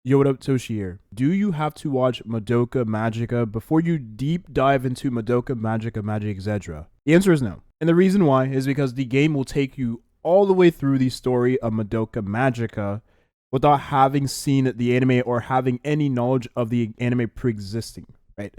Yo, what up, Toshi here. Do you have to watch Madoka Magica before you deep dive into Madoka Magica Magia Exedra? The answer is no. And the reason why is because the game will take you all the way through the story of Madoka Magica without having seen the anime or having any knowledge of the anime pre-existing, right?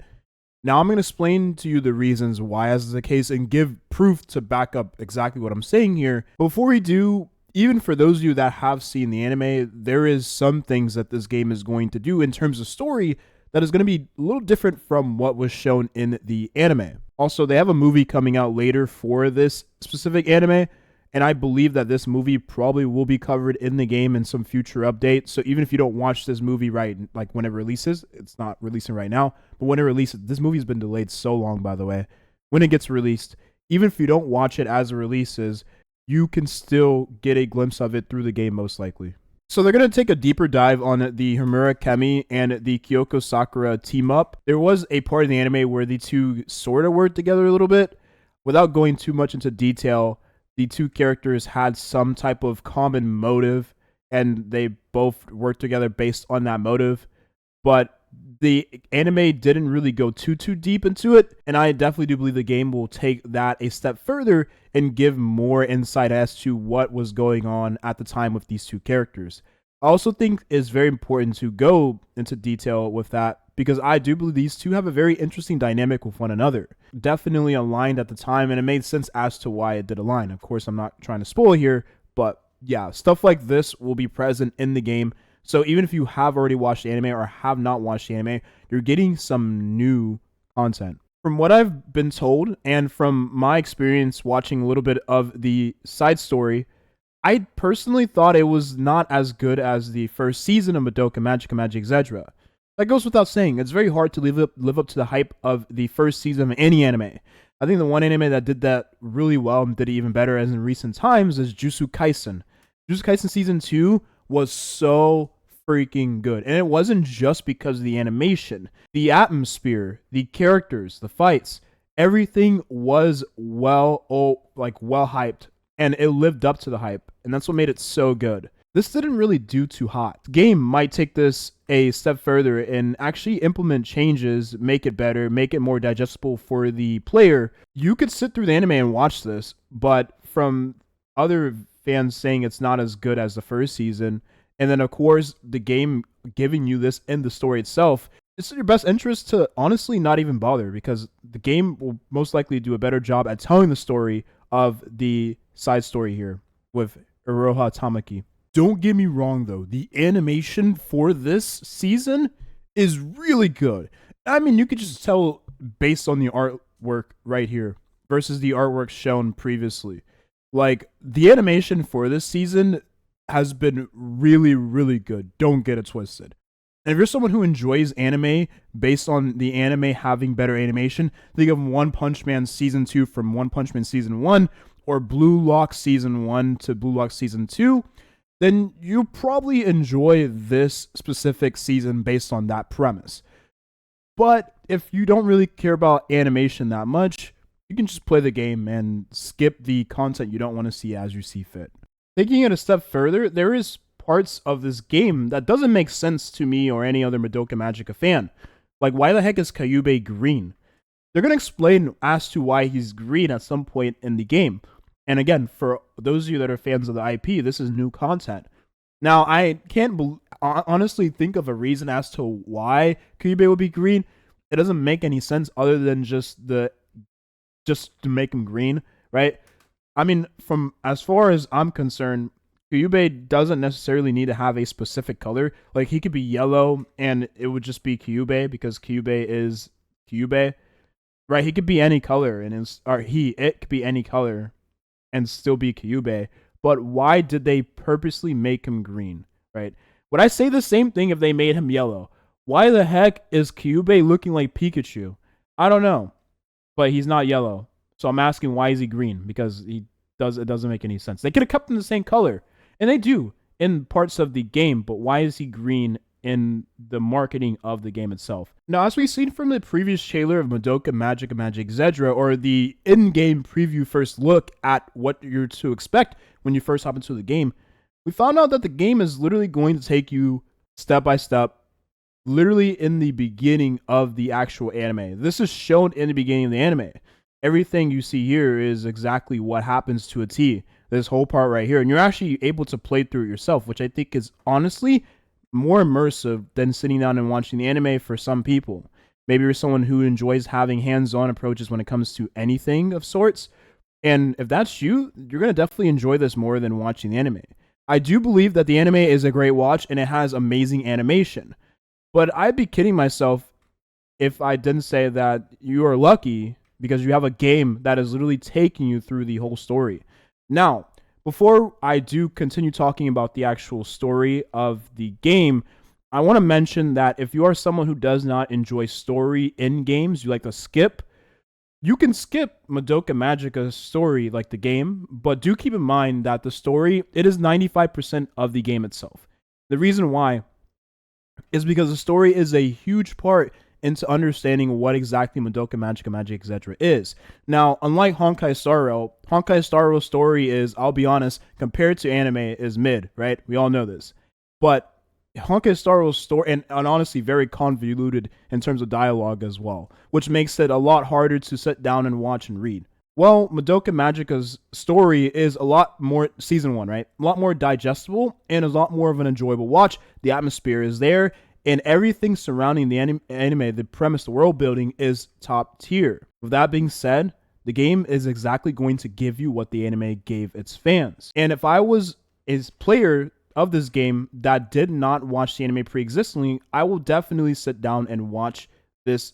Now I'm going to explain to you the reasons why this is the case and give proof to back up exactly what I'm saying here. But before we do, even for those of you that have seen the anime, there is some things that this game is going to do in terms of story that is going to be a little different from what was shown in the anime. Also, they have a movie coming out later for this specific anime, and I believe that this movie probably will be covered in the game in some future update. So even if you don't watch this movie right, like when it releases, it's not releasing right now, but when it releases, this movie's been delayed so long, by the way. When it gets released, even if you don't watch it as it releases, you can still get a glimpse of it through the game most likely. So they're going to take a deeper dive on the Homura Kemi and the Kyoko Sakura team up. There was a part of the anime where the two sort of worked together a little bit. Without going too much into detail, the two characters had some type of common motive, and they both worked together based on that motive. But the anime didn't really go too deep into it, and I definitely do believe the game will take that a step further and give more insight as to what was going on at the time with these two characters. I also think it's very important to go into detail with that because I do believe these two have a very interesting dynamic with one another. Definitely aligned at the time, and it made sense as to why it did align. Of course, I'm not trying to spoil here, but yeah, stuff like this will be present in the game. So even if you have already watched the anime or have not watched the anime, you're getting some new content. From what I've been told, and from my experience watching a little bit of the side story, I personally thought it was not as good as the first season of Madoka Magica Magia Exedra. That goes without saying. It's very hard to live up to the hype of the first season of any anime. I think the one anime that did that really well and did it even better as in recent times is Jujutsu Kaisen. Jujutsu Kaisen Season 2 was so freaking good. And it wasn't just because of the animation. The atmosphere, the characters, the fights, everything was well hyped. And it lived up to the hype. And that's what made it so good. This didn't really do too hot. The game might take this a step further and actually implement changes, make it better, make it more digestible for the player. You could sit through the anime and watch this, but from other fans saying it's not as good as the first season, and then of course the game giving you this in the story itself, it's in your best interest to honestly not even bother because the game will most likely do a better job at telling the story of the side story here with Iroha Tamaki. Don't get me wrong though, the animation for this season is really good. I mean, you could just tell based on the artwork right here versus the artwork shown previously. Like, the animation for this season has been really good. Don't get it twisted. And if you're someone who enjoys anime based on the anime having better animation, think of One Punch Man Season 2 from One Punch Man Season 1 or Blue Lock Season 1 to Blue Lock Season 2, then you probably enjoy this specific season based on that premise. But if you don't really care about animation that much, you can just play the game and skip the content you don't want to see as you see fit. Taking it a step further, there is parts of this game that doesn't make sense to me or any other Madoka Magica fan. Like, why the heck is Kyubey green? They're going to explain as to why he's green at some point in the game. And again, for those of you that are fans of the IP, this is new content. Now, I can't honestly think of a reason as to why Kyubey would be green. It doesn't make any sense other than just to make him green, right? I mean, from as far as I'm concerned, Kyubey doesn't necessarily need to have a specific color. Like, he could be yellow and it would just be Kyubey because Kyubey is Kyubey, right? He could be any color and it could be any color and still be Kyubey. But why did they purposely make him green, right? Would I say the same thing if they made him yellow? Why the heck is Kyubey looking like Pikachu? I don't know, but he's not yellow. So I'm asking, why is he green? Because it doesn't make any sense. They could have kept him the same color, and they do in parts of the game, but why is he green in the marketing of the game itself? Now, as we've seen from the previous trailer of Madoka Magica Magia Exedra, or the in-game preview first look at what you're to expect when you first hop into the game, we found out that the game is literally going to take you step by step, literally in the beginning of the actual anime. This is shown in the beginning of the anime. Everything you see here is exactly what happens to a T. This whole part right here. And you're actually able to play through it yourself, which I think is honestly more immersive than sitting down and watching the anime for some people. Maybe you're someone who enjoys having hands-on approaches when it comes to anything of sorts. And if that's you, you're going to definitely enjoy this more than watching the anime. I do believe that the anime is a great watch and it has amazing animation. But I'd be kidding myself if I didn't say that you are lucky because you have a game that is literally taking you through the whole story. Now, before I do continue talking about the actual story of the game, I want to mention that if you are someone who does not enjoy story in games, you like to skip, you can skip Madoka Magica's story like the game, but do keep in mind that the story, it is 95% of the game itself. The reason why is because the story is a huge part into understanding what exactly Madoka Magica Magia Exedra is. Now, unlike Honkai Star Rail's story is, I'll be honest, compared to anime, is mid, right? We all know this. But Honkai Star Rail's story, and honestly very convoluted in terms of dialogue as well, which makes it a lot harder to sit down and watch and read. Well, Madoka Magica's story is a lot more, season 1, right? A lot more digestible and a lot more of an enjoyable watch. The atmosphere is there, and everything surrounding the anime, the premise, the world building is top tier. With that being said, the game is exactly going to give you what the anime gave its fans. And if I was a player of this game that did not watch the anime pre-existingly, I will definitely sit down and watch this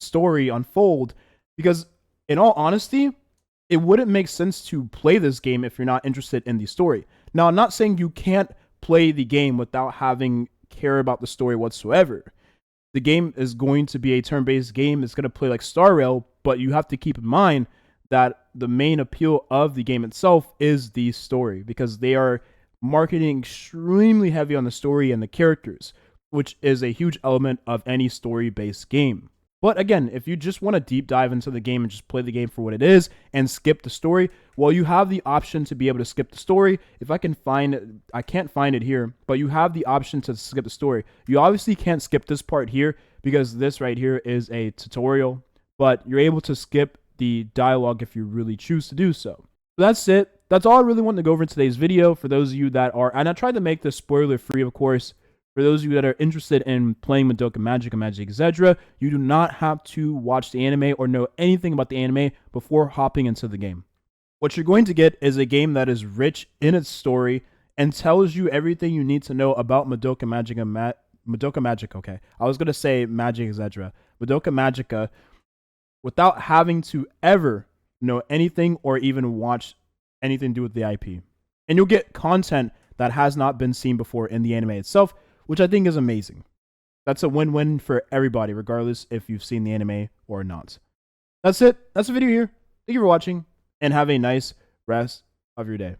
story unfold, because in all honesty, it wouldn't make sense to play this game if you're not interested in the story. Now, I'm not saying you can't play the game without having care about the story whatsoever. The game is going to be a turn-based game. It's going to play like Star Rail, but you have to keep in mind that the main appeal of the game itself is the story, because they are marketing extremely heavy on the story and the characters, which is a huge element of any story-based game. But again, if you just want to deep dive into the game and just play the game for what it is and skip the story, well, you have the option to be able to skip the story. If I can find it, I can't find it here, but you have the option to skip the story. You obviously can't skip this part here because this right here is a tutorial, but you're able to skip the dialogue if you really choose to do so. That's it. That's all I really wanted to go over in today's video. For those of you that are, and I tried to make this spoiler free, of course. For those of you that are interested in playing Madoka Magica Magia Exedra, you do not have to watch the anime or know anything about the anime before hopping into the game. What you're going to get is a game that is rich in its story and tells you everything you need to know about Madoka Magica, okay. I was going to say Magia Exedra. Madoka Magica, without having to ever know anything or even watch anything to do with the IP. And you'll get content that has not been seen before in the anime itself, which I think is amazing. That's a win-win for everybody, regardless if you've seen the anime or not. That's it. That's the video here. Thank you for watching, and have a nice rest of your day.